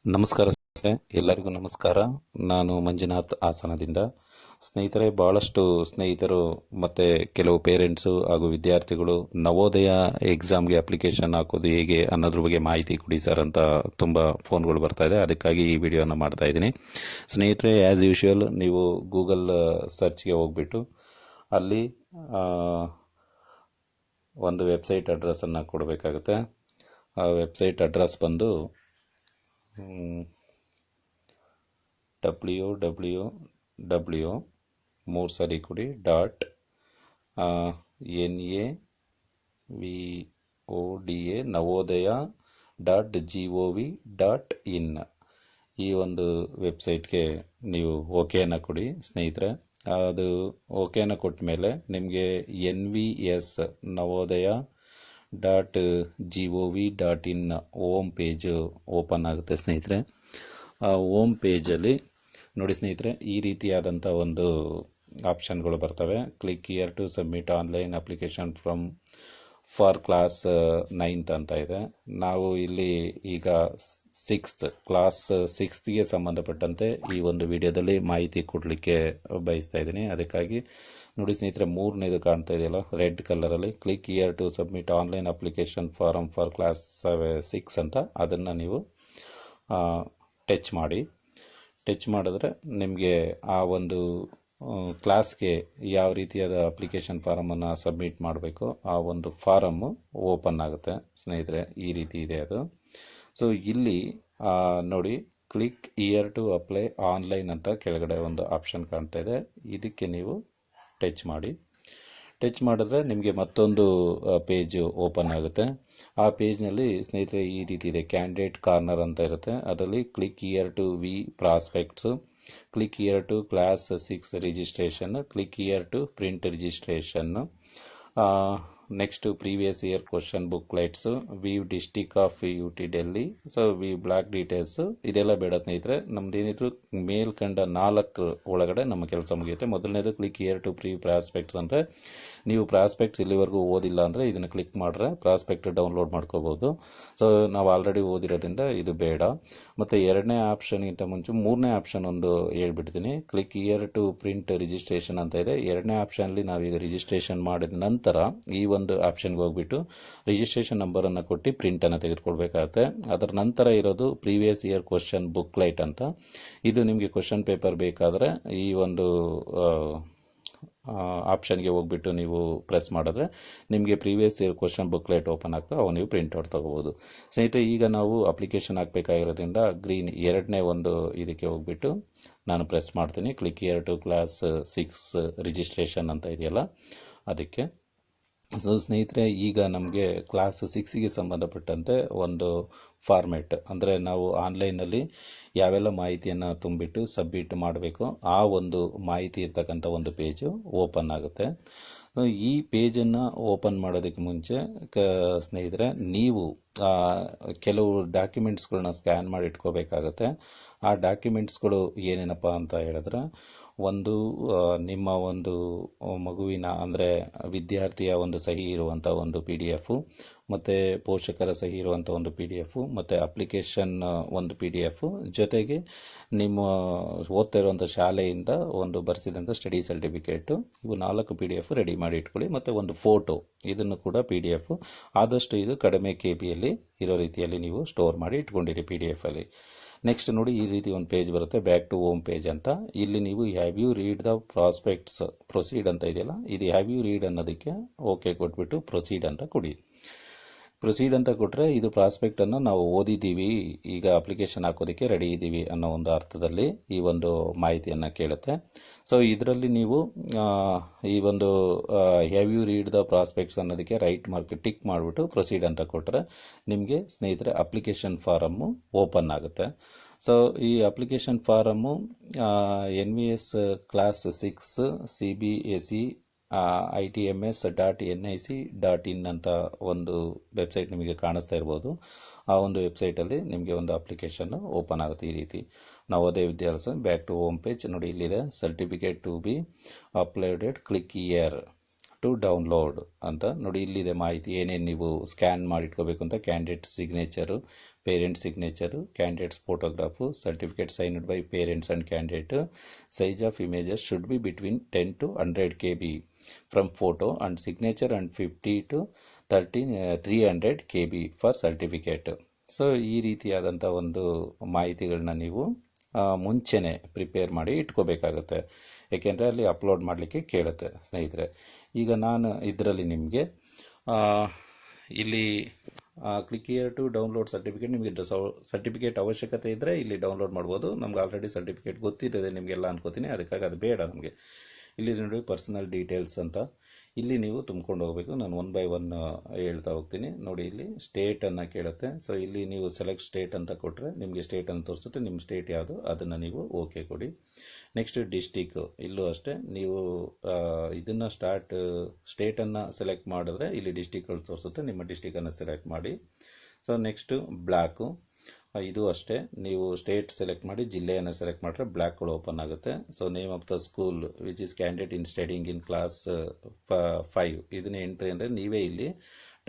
ನಮಸ್ಕಾರ ಸ್ನೇಹಿತರೆ, ಎಲ್ಲರಿಗೂ ನಮಸ್ಕಾರ. ನಾನು ಮಂಜುನಾಥ್ ಹಾಸನದಿಂದ. ಸ್ನೇಹಿತರೆ, ಬಹಳಷ್ಟು ಸ್ನೇಹಿತರು ಮತ್ತೆ ಕೆಲವು ಪೇರೆಂಟ್ಸು ಹಾಗೂ ವಿದ್ಯಾರ್ಥಿಗಳು ನವೋದಯ ಎಕ್ಸಾಮ್ಗೆ ಅಪ್ಲಿಕೇಶನ್ ಹಾಕೋದು ಹೇಗೆ ಅನ್ನೋದ್ರ ಬಗ್ಗೆ ಮಾಹಿತಿ ಕೊಡಿ ಸರ್ ಅಂತ ತುಂಬ ಫೋನ್ಗಳು ಬರ್ತಾ ಇದೆ. ಅದಕ್ಕಾಗಿ ಈ ವಿಡಿಯೋನ ಮಾಡ್ತಾ ಇದ್ದೀನಿ. ಸ್ನೇಹಿತರೆ, ಆ್ಯಸ್ ಯೂಶುವಲ್ ನೀವು ಗೂಗಲ್ ಸರ್ಚ್ಗೆ ಹೋಗ್ಬಿಟ್ಟು ಅಲ್ಲಿ ಒಂದು ವೆಬ್ಸೈಟ್ ಅಡ್ರೆಸ್ಸನ್ನು ಕೊಡಬೇಕಾಗುತ್ತೆ. ಆ ವೆಬ್ಸೈಟ್ ಅಡ್ರೆಸ್ ಬಂದು www ಮೂರು ಸರಿ ಕೊಡಿ NAVODA navodaya.gov.in ಈ ಒಂದು ವೆಬ್ಸೈಟ್ಗೆ ನೀವು ಓಕೆನ ಕೊಡಿ ಸ್ನೇಹಿತರೆ. ಅದು ಓಕೆನ ಕೊಟ್ಟ ಮೇಲೆ ನಿಮಗೆ NVS navodaya.gov.in home page open ಆಗುತ್ತೆ ಸ್ನೇಹಿತರೆ. ಆ ಹೋಮ್ ಪೇಜಲ್ಲಿ ನೋಡಿ ಸ್ನೇಹಿತರೆ, ಈ ರೀತಿಯಾದಂಥ ಒಂದು ಆಪ್ಷನ್ಗಳು ಬರ್ತವೆ. Click here to submit online application for class 9th ಅಂತ ಇದೆ. ನಾವು ಇಲ್ಲಿ ಈಗ ಕ್ಲಾಸ್ 6ಗೆ ಸಂಬಂಧಪಟ್ಟಂತೆ ಈ ಒಂದು ವಿಡಿಯೋದಲ್ಲಿ ಮಾಹಿತಿ ಕೊಡಲಿಕ್ಕೆ ಬಯಸ್ತಾ ಇದ್ದೀನಿ. ಅದಕ್ಕಾಗಿ ನೋಡಿ ಸ್ನೇಹಿತರೆ, ಮೂರನೇದು ಕಾಣ್ತಾ ಇದೆಯಲ್ಲ ರೆಡ್ ಕಲರಲ್ಲಿ, click here to submit online application form for class 6 ಅಂತ, ಅದನ್ನು ನೀವು ಟಚ್ ಮಾಡಿದ್ರೆ ನಿಮಗೆ ಆ ಒಂದು ಕ್ಲಾಸ್ಗೆ ಯಾವ ರೀತಿಯಾದ ಅಪ್ಲಿಕೇಶನ್ ಫಾರಮನ್ನು ಸಬ್ಮಿಟ್ ಮಾಡಬೇಕು ಆ ಒಂದು ಫಾರಮ್ಮು ಓಪನ್ ಆಗುತ್ತೆ ಸ್ನೇಹಿತರೆ. ಈ ರೀತಿ ಇದೆ ಅದು. ಸೊ ಇಲ್ಲಿ ನೋಡಿ, click here to apply online ಅಂತ ಕೆಳಗಡೆ ಒಂದು ಆಪ್ಷನ್ ಕಾಣ್ತಾ ಇದೆ. ಇದಕ್ಕೆ ನೀವು ಟಚ್ ಮಾಡಿದ್ರೆ ನಿಮಗೆ ಮತ್ತೊಂದು ಪೇಜ್ ಓಪನ್ ಆಗುತ್ತೆ. ಆ ಪೇಜ್ನಲ್ಲಿ ಸ್ನೇಹಿತರೆ ಈ ರೀತಿ ಇದೆ, ಕ್ಯಾಂಡಿಡೇಟ್ ಕಾರ್ನರ್ ಅಂತ ಇರುತ್ತೆ. ಅದರಲ್ಲಿ click here to view prospectus, click here to class 6 registration, click here to print registration, next previous year question booklets, view district of UT Delhi, so view block details. ಇದೆಲ್ಲ ಬೇಡ ಸ್ನೇಹಿತರೆ, ನಮ್ದೇನಿದ್ರು ಮೇಲ್ಕಂಡ 4 ಒಳಗಡೆ ನಮ್ಮ ಕೆಲಸ ಮುಗಿಯುತ್ತೆ. ಮೊದಲನೇದು click here to pre prospects ಅಂದರೆ ನೀವು ಪ್ರಾಸ್ಪೆಕ್ಟ್ಸ್ ಇಲ್ಲಿವರೆಗೂ ಓದಿಲ್ಲ ಅಂದರೆ ಇದನ್ನು ಕ್ಲಿಕ್ ಮಾಡಿದ್ರೆ ಪ್ರಾಸ್ಪೆಕ್ಟ್ ಡೌನ್ಲೋಡ್ ಮಾಡ್ಕೋಬಹುದು. ಸೊ ನಾವು ಆಲ್ರೆಡಿ ಓದಿರೋದ್ರಿಂದ ಇದು ಬೇಡ. ಮತ್ತು ಎರಡನೇ ಆಪ್ಷನ್ಗಿಂತ ಮುಂಚೆ ಮೂರನೇ ಆಪ್ಷನ್ ಒಂದು ಹೇಳ್ಬಿಡ್ತೀನಿ. Click here to print registration ಅಂತ ಇದೆ. ಎರಡನೇ ಆಪ್ಷನ್ಲಿ ನಾವೀಗ ರಿಜಿಸ್ಟ್ರೇಷನ್ ಮಾಡಿದ ನಂತರ ಈ ಒಂದು ಆಪ್ಷನ್ಗೆ ಹೋಗ್ಬಿಟ್ಟು ರಿಜಿಸ್ಟ್ರೇಷನ್ ನಂಬರನ್ನು ಕೊಟ್ಟು ಪ್ರಿಂಟನ್ನು ತೆಗೆದುಕೊಳ್ಬೇಕಾಗುತ್ತೆ. ಅದರ ನಂತರ ಇರೋದು ಪ್ರೀವಿಯಸ್ ಇಯರ್ ಕ್ವಶನ್ ಬುಕ್ಲೈಟ್ ಅಂತ. ಇದು ನಿಮಗೆ ಕ್ವಶನ್ ಪೇಪರ್ ಬೇಕಾದರೆ ಈ ಒಂದು ಆಪ್ಷನ್ಗೆ ಹೋಗ್ಬಿಟ್ಟು ನೀವು ಪ್ರೆಸ್ ಮಾಡಿದ್ರೆ ನಿಮಗೆ previous year question booklet open ಆಗ್ತದೆ. ಅವು ನೀವು ಪ್ರಿಂಟ್ಔಟ್ ತಗೋಬಹುದು ಸ್ನೇಹಿತರೆ. ಈಗ ನಾವು ಅಪ್ಲಿಕೇಶನ್ ಹಾಕಬೇಕಾಗಿರೋದ್ರಿಂದ ಗ್ರೀನ್ ಎರಡನೇ ಒಂದು ಇದಕ್ಕೆ ಹೋಗ್ಬಿಟ್ಟು ನಾನು ಪ್ರೆಸ್ ಮಾಡ್ತೀನಿ. Click here to class 6 registration ಅಂತ ಇದೆಯಲ್ಲ ಅದಕ್ಕೆ. ಸೊ ಸ್ನೇಹಿತರೆ, ಈಗ ನಮಗೆ ಕ್ಲಾಸ್ 6ಗೆ ಸಂಬಂಧಪಟ್ಟಂತೆ ಒಂದು ಫಾರ್ಮೆಟ್, ಅಂದರೆ ನಾವು ಆನ್ಲೈನಲ್ಲಿ ಯಾವೆಲ್ಲ ಮಾಹಿತಿಯನ್ನು ತುಂಬಿಟ್ಟು ಸಬ್ಮಿಟ್ ಮಾಡಬೇಕು ಆ ಒಂದು ಮಾಹಿತಿ ಇರ್ತಕ್ಕಂಥ ಒಂದು ಪೇಜು ಓಪನ್ ಆಗುತ್ತೆ. ಈ ಪೇಜನ್ನು ಓಪನ್ ಮಾಡೋದಕ್ಕೆ ಮುಂಚೆ ಸ್ನೇಹಿತರೆ, ನೀವು ಕೆಲವು ಡಾಕ್ಯುಮೆಂಟ್ಸ್ಗಳನ್ನ ಸ್ಕ್ಯಾನ್ ಮಾಡಿ ಇಟ್ಕೋಬೇಕಾಗತ್ತೆ. ಆ ಡಾಕ್ಯುಮೆಂಟ್ಸ್ಗಳು ಏನೇನಪ್ಪ ಅಂತ ಹೇಳಿದ್ರೆ, ಒಂದು ನಿಮ್ಮ ಒಂದು ಮಗುವಿನ ಅಂದರೆ ವಿದ್ಯಾರ್ಥಿಯ ಒಂದು ಸಹಿ ಇರುವಂಥ ಒಂದು PDF, ಮತ್ತು ಪೋಷಕರ ಸಹಿ ಇರುವಂಥ ಒಂದು PDF, ಮತ್ತು ಅಪ್ಲಿಕೇಶನ್ ಒಂದು PDF, ಜೊತೆಗೆ ನಿಮ್ಮ ಓದ್ತಾ ಇರುವಂಥ ಶಾಲೆಯಿಂದ ಒಂದು ಬರೆಸಿದಂಥ ಸ್ಟಡಿ ಸರ್ಟಿಫಿಕೇಟು, ಇವು 4 PDF ರೆಡಿ ಮಾಡಿ ಇಟ್ಕೊಳ್ಳಿ. ಮತ್ತು ಒಂದು ಫೋಟೋ, ಇದನ್ನು ಕೂಡ PDF ಆದಷ್ಟು ಇದು ಕಡಿಮೆ KBಯಲ್ಲಿ ಇರೋ ರೀತಿಯಲ್ಲಿ ನೀವು ಸ್ಟೋರ್ ಮಾಡಿ ಇಟ್ಕೊಂಡಿರಿ PDF ಅಲ್ಲಿ. ನೆಕ್ಸ್ಟ್ ನೋಡಿ, ಈ ರೀತಿ ಒಂದು ಪೇಜ್ ಬರುತ್ತೆ, ಬ್ಯಾಕ್ ಟು ಹೋಮ್ ಪೇಜ್ ಅಂತ. ಇಲ್ಲಿ ನೀವು have you read the prospects proceed ಅಂತ ಇದೆಯಲ್ಲ, ಇದು ಹ್ಯಾವ್ ಯು ರೀಡ್ ಅನ್ನೋದಕ್ಕೆ ಓಕೆ ಕೊಟ್ಬಿಟ್ಟು ಪ್ರೊಸೀಡ್ ಅಂತ ಕೊಡಿ. ಪ್ರೊಸೀಡ್ ಅಂತ ಕೊಟ್ಟರೆ ಇದು ಪ್ರಾಸ್ಪೆಕ್ಟನ್ನು ನಾವು ಓದಿದ್ದೀವಿ, ಈಗ ಅಪ್ಲಿಕೇಶನ್ ಹಾಕೋದಕ್ಕೆ ರೆಡಿ ಇದ್ದೀವಿ ಅನ್ನೋ ಒಂದು ಅರ್ಥದಲ್ಲಿ ಈ ಒಂದು ಮಾಹಿತಿಯನ್ನು ಕೇಳುತ್ತೆ. ಸೊ ಇದರಲ್ಲಿ ನೀವು ಈ ಒಂದು have you read the prospects ಅನ್ನೋದಕ್ಕೆ ರೈಟ್ ಮಾರ್ಕ್ ಟಿಕ್ ಮಾಡಿಬಿಟ್ಟು ಪ್ರೊಸೀಡ್ ಅಂತ ಕೊಟ್ಟರೆ ನಿಮಗೆ ಸ್ನೇಹಿತರೆ ಅಪ್ಲಿಕೇಶನ್ ಫಾರಮ್ಮು ಓಪನ್ ಆಗುತ್ತೆ. ಸೊ ಈ application form NVS class 6 CBSE ITMS.nic.in ಅಂತ ಒಂದು ವೆಬ್ಸೈಟ್ ನಿಮಗೆ ಕಾಣಿಸ್ತಾ ಇರ್ಬೋದು. ಆ ಒಂದು ವೆಬ್ಸೈಟಲ್ಲಿ ನಿಮಗೆ ಒಂದು ಅಪ್ಲಿಕೇಶನ್ ಓಪನ್ ಆಗುತ್ತೆ ಈ ರೀತಿ. Navodaya Vidyalaya back to home page ನೋಡಿ, ಇಲ್ಲಿದೆ certificate to be uploaded, click here to download ಅಂತ ನೋಡಿ. ಇಲ್ಲಿದೆ ಮಾಹಿತಿ ಏನೇನು ನೀವು ಸ್ಕ್ಯಾನ್ ಮಾಡಿ ಇಟ್ಕೋಬೇಕು ಅಂತ. Candidate signature, parent signature, candidates photograph, certificate signed by parents and candidate, size of images should be between 10 to 100 KB from photo and signature and 50 to 300 KB for certificate. So ಈ ರೀತಿಯಾದಂಥ ಒಂದು ಮಾಹಿತಿಗಳನ್ನ ನೀವು ಮುಂಚೆನೆ prepare ಮಾಡಿ ಇಟ್ಕೋಬೇಕಾಗುತ್ತೆ. ಏಕೆಂದರೆ ಅಲ್ಲಿ upload ಮಾಡಲಿಕ್ಕೆ ಕೇಳುತ್ತೆ ಸ್ನೇಹಿತರೆ. ಈಗ ನಾನು ಇದರಲ್ಲಿ ನಿಮಗೆ ಇಲ್ಲಿ click here to download certificate, ನಿಮಗೆ ಸರ್ಟಿಫಿಕೇಟ್ ಅವಶ್ಯಕತೆ ಇದ್ದರೆ ಇಲ್ಲಿ ಡೌನ್ಲೋಡ್ ಮಾಡ್ಬೋದು. ನಮ್ಗೆ ಆಲ್ರೆಡಿ ಸರ್ಟಿಫಿಕೇಟ್ ಗೊತ್ತಿದೆ ನಿಮಗೆಲ್ಲ ಅನ್ಕೋತೀನಿ, ಅದಕ್ಕಾಗಿ ಅದು ಬೇಡ ನಮಗೆ. ಇಲ್ಲಿ ನೋಡಿ ಪರ್ಸನಲ್ ಡೀಟೇಲ್ಸ್ ಅಂತ, ಇಲ್ಲಿ ನೀವು ತುಂಬ್ಕೊಂಡು ಹೋಗಬೇಕು. ನಾನು 1 by 1 ಹೇಳ್ತಾ ಹೋಗ್ತೀನಿ. ನೋಡಿ ಇಲ್ಲಿ ಸ್ಟೇಟನ್ನು ಕೇಳುತ್ತೆ. ಸೊ ಇಲ್ಲಿ ನೀವು ಸೆಲೆಕ್ಟ್ ಸ್ಟೇಟ್ ಅಂತ ಕೊಟ್ಟರೆ ನಿಮಗೆ ಸ್ಟೇಟನ್ನು ತೋರಿಸುತ್ತೆ. ನಿಮ್ಮ ಸ್ಟೇಟ್ ಯಾವುದು ಅದನ್ನು ನೀವು ಓಕೆ ಕೊಡಿ. ನೆಕ್ಸ್ಟ್ ಡಿಸ್ಟಿಕ್, ಇಲ್ಲೂ ಅಷ್ಟೇ ನೀವು ಇದನ್ನು ಸ್ಟೇಟನ್ನು ಸೆಲೆಕ್ಟ್ ಮಾಡಿದ್ರೆ ಇಲ್ಲಿ ಡಿಸ್ಟಿಕ್ಗಳು ತೋರಿಸುತ್ತೆ. ನಿಮ್ಮ ಡಿಸ್ಟಿಕನ್ನು ಸೆಲೆಕ್ಟ್ ಮಾಡಿ. ಸೊ ನೆಕ್ಸ್ಟ್ ಬ್ಲ್ಯಾಕು, ಇದು ಅಷ್ಟೇ ನೀವು ಸ್ಟೇಟ್ ಸೆಲೆಕ್ಟ್ ಮಾಡಿ ಜಿಲ್ಲೆಯನ್ನು ಸೆಲೆಕ್ಟ್ ಮಾಡಿದ್ರೆ ಬ್ಲ್ಯಾಕ್ಗಳು ಓಪನ್ ಆಗುತ್ತೆ. So name of the school which is candidate in studying in class 5, ಇದನ್ನ ಎಂಟ್ರಿ ಅಂದರೆ ನೀವೇ ಇಲ್ಲಿ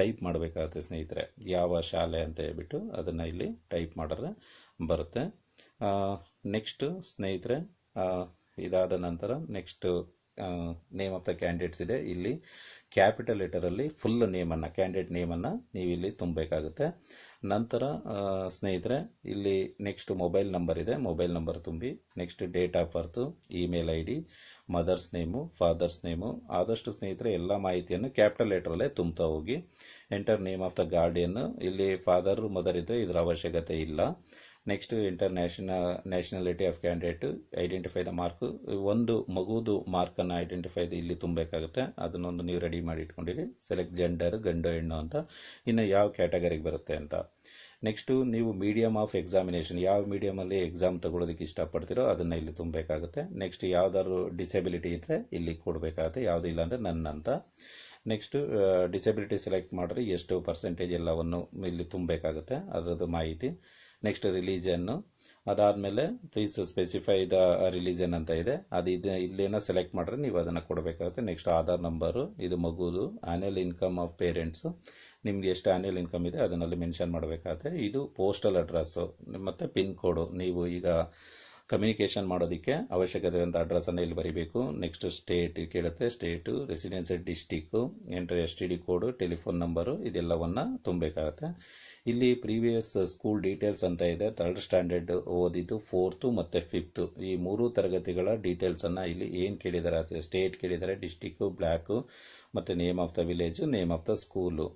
ಟೈಪ್ ಮಾಡಬೇಕಾಗುತ್ತೆ ಸ್ನೇಹಿತರೆ, ಯಾವ ಶಾಲೆ ಅಂತ ಹೇಳ್ಬಿಟ್ಟು ಅದನ್ನು ಇಲ್ಲಿ ಟೈಪ್ ಮಾಡಿದ್ರೆ ಬರುತ್ತೆ. ನೆಕ್ಸ್ಟ್ ಸ್ನೇಹಿತರೆ, ಇದಾದ ನಂತರ next name of the candidates ಇದೆ. ಇಲ್ಲಿ ಕ್ಯಾಪಿಟಲ್ ಲೆಟರಲ್ಲಿ ಫುಲ್ ನೇಮನ್ನು, ಕ್ಯಾಂಡಿಡೇಟ್ ನೇಮನ್ನು ನೀವು ಇಲ್ಲಿ ತುಂಬಬೇಕಾಗುತ್ತೆ. ನಂತರ ಸ್ನೇಹಿತರೆ ಇಲ್ಲಿ ನೆಕ್ಸ್ಟ್ ಮೊಬೈಲ್ ನಂಬರ್ ಇದೆ, ಮೊಬೈಲ್ ನಂಬರ್ ತುಂಬಿ. Next date of birth, email ID, mother's name, father's name. ಆದಷ್ಟು ಸ್ನೇಹಿತರೆ ಎಲ್ಲ ಮಾಹಿತಿಯನ್ನು ಕ್ಯಾಪಿಟಲ್ ಲೆಟರಲ್ಲೇ ತುಂಬ್ತಾ ಹೋಗಿ. Enter name of the guardian, ಇಲ್ಲಿ ಫಾದರ್ ಮದರ್ ಇದ್ದರೆ ಇದರ ಅವಶ್ಯಕತೆ ಇಲ್ಲ. Next nationality of candidate, identify the mark, ಒಂದು ಮಗುದು ಮಾರ್ಕನ್ನು ಐಡೆಂಟಿಫೈ ಇಲ್ಲಿ ತುಂಬಬೇಕಾಗುತ್ತೆ. ಅದನ್ನೊಂದು ನೀವು ರೆಡಿ ಮಾಡಿ ಇಟ್ಕೊಂಡಿರಿ. ಸೆಲೆಕ್ಟ್ ಜೆಂಡರ್, ಗಂಡು ಹೆಣ್ಣು ಅಂತ, ಇನ್ನು ಯಾವ ಕ್ಯಾಟಗರಿಗೆ ಬರುತ್ತೆ ಅಂತ. ನೆಕ್ಸ್ಟ್ ನೀವು ಮೀಡಿಯಮ್ ಆಫ್ ಎಕ್ಸಾಮಿನೇಷನ್, ಯಾವ ಮೀಡಿಯಮಲ್ಲಿ ಎಕ್ಸಾಮ್ ತಗೊಳ್ಳೋದಕ್ಕೆ ಇಷ್ಟಪಡ್ತೀರೋ ಅದನ್ನು ಇಲ್ಲಿ ತುಂಬಬೇಕಾಗುತ್ತೆ. ನೆಕ್ಸ್ಟ್ ಯಾವ್ದಾದ್ರು ಡಿಸೆಬಿಲಿಟಿ ಇದ್ದರೆ ಇಲ್ಲಿ ಕೊಡಬೇಕಾಗುತ್ತೆ, ಯಾವುದೂ ಇಲ್ಲ ಅಂದರೆ ನನ್ನ ಅಂತ. ನೆಕ್ಸ್ಟ್ ಡಿಸೆಬಿಲಿಟಿ ಸೆಲೆಕ್ಟ್ ಮಾಡಿದ್ರೆ ಎಷ್ಟು ಪರ್ಸೆಂಟೇಜ್ ಎಲ್ಲವನ್ನು ಇಲ್ಲಿ ತುಂಬಬೇಕಾಗುತ್ತೆ, ಅದರದ್ದು ಮಾಹಿತಿ. ನೆಕ್ಸ್ಟ್ ರಿಲಿಜನ್ನು, ಅದಾದಮೇಲೆ ಪ್ಲೀಸ್ ಸ್ಪೆಸಿಫೈ ದ ರಿಲಿಜನ್ ಅಂತ ಇದೆ, ಅದು ಇಲ್ಲೇನೋ ಸೆಲೆಕ್ಟ್ ಮಾಡಿದ್ರೆ ನೀವು ಅದನ್ನು ಕೊಡಬೇಕಾಗುತ್ತೆ. ನೆಕ್ಸ್ಟ್ ಆಧಾರ್ ನಂಬರು, ಇದು ಮಗುದು. ಆನ್ಯುವಲ್ ಇನ್ಕಮ್ ಆಫ್ ಪೇರೆಂಟ್ಸು, ನಿಮ್ಗೆ ಎಷ್ಟು ಆನ್ಯುವಲ್ ಇನ್ಕಮ್ ಇದೆ ಅದನ್ನಲ್ಲಿ ಮೆನ್ಷನ್ ಮಾಡಬೇಕಾಗುತ್ತೆ. ಇದು ಪೋಸ್ಟಲ್ ಅಡ್ರೆಸ್ಸು ಮತ್ತು ಪಿನ್ ಕೋಡು, ನೀವು ಈಗ ಕಮ್ಯುನಿಕೇಷನ್ ಮಾಡೋದಕ್ಕೆ ಅವಶ್ಯಕತೆ ಅಂತ ಅಡ್ರೆಸ್ಸನ್ನು ಇಲ್ಲಿ ಬರೀಬೇಕು. ನೆಕ್ಸ್ಟ್ ಸ್ಟೇಟ್ ಕೇಳುತ್ತೆ, state, residency district, entry STD ಕೋಡು, ಟೆಲಿಫೋನ್ ನಂಬರು, ಇದೆಲ್ಲವನ್ನು ತುಂಬಬೇಕಾಗುತ್ತೆ. ಇಲ್ಲಿ ಪ್ರೀವಿಯಸ್ ಸ್ಕೂಲ್ ಡೀಟೇಲ್ಸ್ ಅಂತ ಇದೆ. 3rd ಸ್ಟ್ಯಾಂಡರ್ಡ್ ಓದಿದ್ದು, 4th ಮತ್ತು 5th ಈ 3 ತರಗತಿಗಳ ಡೀಟೇಲ್ಸನ್ನು ಇಲ್ಲಿ ಏನು ಕೇಳಿದ್ದಾರೆ, ಸ್ಟೇಟ್ ಕೇಳಿದ್ದಾರೆ, ಡಿಸ್ಟಿಕ್ಕು, ಬ್ಲ್ಯಾಕು ಮತ್ತು name of the village, name of the school.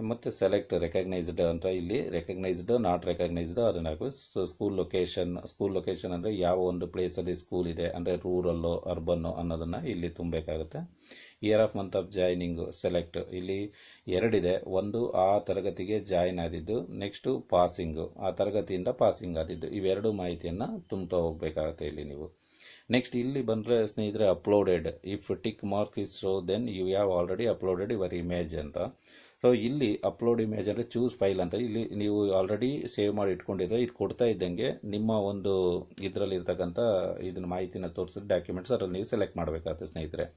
ಮತ್ತು ಸೆಲೆಕ್ಟ್ ರೆಕಗ್ನೈಸ್ಡ್ ಅಂತ, ಇಲ್ಲಿ ರೆಕಗ್ನೈಸ್ಡ್ ನಾಟ್ ರೆಕಗ್ನೈಸ್ಡ್ ಅದನ್ನು ಹಾಕಬೇಕು. ಸ್ಕೂಲ್ ಲೊಕೇಶನ್ ಅಂದರೆ ಯಾವ ಒಂದು ಪ್ಲೇಸಲ್ಲಿ ಸ್ಕೂಲ್ ಇದೆ, ಅಂದರೆ ರೂರಲ್ಲೋ ಅರ್ಬನ್ನೋ ಅನ್ನೋದನ್ನು ಇಲ್ಲಿ ತುಂಬಬೇಕಾಗುತ್ತೆ. Year of month of joining select, ಇಲ್ಲಿ 2 ಇದೆ. ಒಂದು ಆ ತರಗತಿಗೆ ಜಾಯಿನ್ ಆದಿದ್ದು, ನೆಕ್ಸ್ಟು ಪಾಸಿಂಗು, ಆ ತರಗತಿಯಿಂದ ಪಾಸಿಂಗ್ ಆದಿದ್ದು. ಇವೆರಡು ಮಾಹಿತಿಯನ್ನು ತುಂಬ್ತಾ ಹೋಗಬೇಕಾಗುತ್ತೆ ಇಲ್ಲಿ ನೀವು. ನೆಕ್ಸ್ಟ್ ಇಲ್ಲಿ ಬಂದರೆ ಸ್ನೇಹಿತರೆ uploaded, if tick mark is show then you have already uploaded your image ಅಂತ. ಸೊ ಇಲ್ಲಿ ಅಪ್ಲೋಡ್ ಇಮೇಜ್ ಅಂದರೆ ಚೂಸ್ ಫೈಲ್ ಅಂತ, ಇಲ್ಲಿ ನೀವು ಆಲ್ರೆಡಿ ಸೇವ್ ಮಾಡಿ ಇಟ್ಕೊಂಡಿದ್ರೆ ಇದು ಕೊಡ್ತಾ ಇದ್ದಂಗೆ ನಿಮ್ಮ ಒಂದು ಇದರಲ್ಲಿ ಇರ್ತಕ್ಕಂಥ ಇದನ್ನ ಮಾಹಿತಿನ ತೋರಿಸಿದ ಡಾಕ್ಯುಮೆಂಟ್ಸ್ ಅದರಲ್ಲಿ ನೀವು ಸೆಲೆಕ್ಟ್ ಮಾಡಬೇಕಾಗುತ್ತೆ ಸ್ನೇಹಿತರೆ.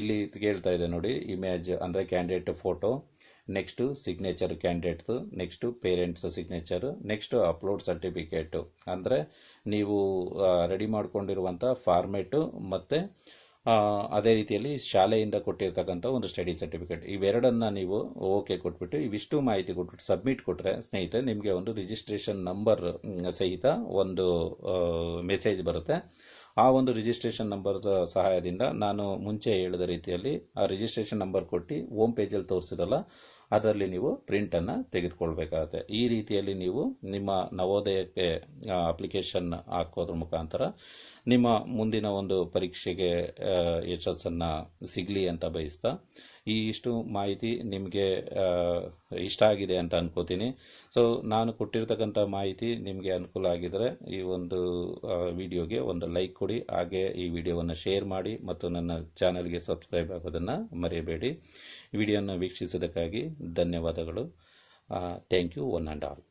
ಇಲ್ಲಿ ಕೇಳ್ತಾ ಇದೆ ನೋಡಿ, ಇಮೇಜ್ ಅಂದರೆ ಕ್ಯಾಂಡಿಡೇಟ್ ಫೋಟೋ, ನೆಕ್ಸ್ಟ್ ಸಿಗ್ನೇಚರ್ ಕ್ಯಾಂಡಿಡೇಟ್ದು, next parents signature, next upload certificate ಅಂದರೆ ನೀವು ರೆಡಿ ಮಾಡ್ಕೊಂಡಿರುವಂಥ ಫಾರ್ಮೇಟು, ಮತ್ತು ಅದೇ ರೀತಿಯಲ್ಲಿ ಶಾಲೆಯಿಂದ ಕೊಟ್ಟಿರ್ತಕ್ಕಂಥ ಒಂದು ಸ್ಟಡಿ ಸರ್ಟಿಫಿಕೇಟ್, ಇವೆರಡನ್ನ ನೀವು ಓಕೆ ಕೊಟ್ಬಿಟ್ಟು ಇವಿಷ್ಟು ಮಾಹಿತಿ ಕೊಟ್ಬಿಟ್ಟು ಸಬ್ಮಿಟ್ ಕೊಟ್ಟರೆ ಸ್ನೇಹಿತರೆ ನಿಮಗೆ ಒಂದು ರಿಜಿಸ್ಟ್ರೇಷನ್ ನಂಬರ್ ಸಹಿತ ಒಂದು ಮೆಸೇಜ್ ಬರುತ್ತೆ. ಆ ಒಂದು ರಿಜಿಸ್ಟ್ರೇಷನ್ ನಂಬರ್ ಸಹಾಯದಿಂದ ನಾನು ಮುಂಚೆ ಹೇಳಿದ ರೀತಿಯಲ್ಲಿ ಆ ರಿಜಿಸ್ಟ್ರೇಷನ್ ನಂಬರ್ ಕೊಟ್ಟು ಹೋಮ್ ಪೇಜಲ್ಲಿ ತೋರಿಸಿರಲ್ಲ ಅದರಲ್ಲಿ ನೀವು ಪ್ರಿಂಟನ್ನು ತೆಗೆದುಕೊಳ್ಬೇಕಾಗುತ್ತೆ. ಈ ರೀತಿಯಲ್ಲಿ ನೀವು ನಿಮ್ಮ ನವೋದಯಕ್ಕೆ ಅಪ್ಲಿಕೇಶನ್ ಹಾಕೋದ್ರ ಮುಖಾಂತರ ನಿಮ್ಮ ಮುಂದಿನ ಒಂದು ಪರೀಕ್ಷೆಗೆ ಯಶಸ್ಸನ್ನು ಸಿಗಲಿ ಅಂತ ಬಯಸ್ತಾ, ಇಷ್ಟು ಮಾಹಿತಿ ನಿಮಗೆ ಇಷ್ಟ ಆಗಿದೆ ಅಂತ ಅನ್ಕೋತೀನಿ. ಸೊ ನಾನು ಕೊಟ್ಟಿರ್ತಕ್ಕಂಥ ಮಾಹಿತಿ ನಿಮಗೆ ಅನುಕೂಲ ಆಗಿದರೆ ಈ ಒಂದು ವಿಡಿಯೋಗೆ ಒಂದು ಲೈಕ್ ಕೊಡಿ, ಹಾಗೆ ಈ ವಿಡಿಯೋವನ್ನು ಶೇರ್ ಮಾಡಿ ಮತ್ತು ನನ್ನ ಚಾನಲ್ಗೆ ಸಬ್ಸ್ಕ್ರೈಬ್ ಆಗೋದನ್ನು ಮರೆಯಬೇಡಿ. ವಿಡಿಯೋನ ವೀಕ್ಷಿಸೋದಕ್ಕಾಗಿ ಧನ್ಯವಾದಗಳು. Thank you one and all.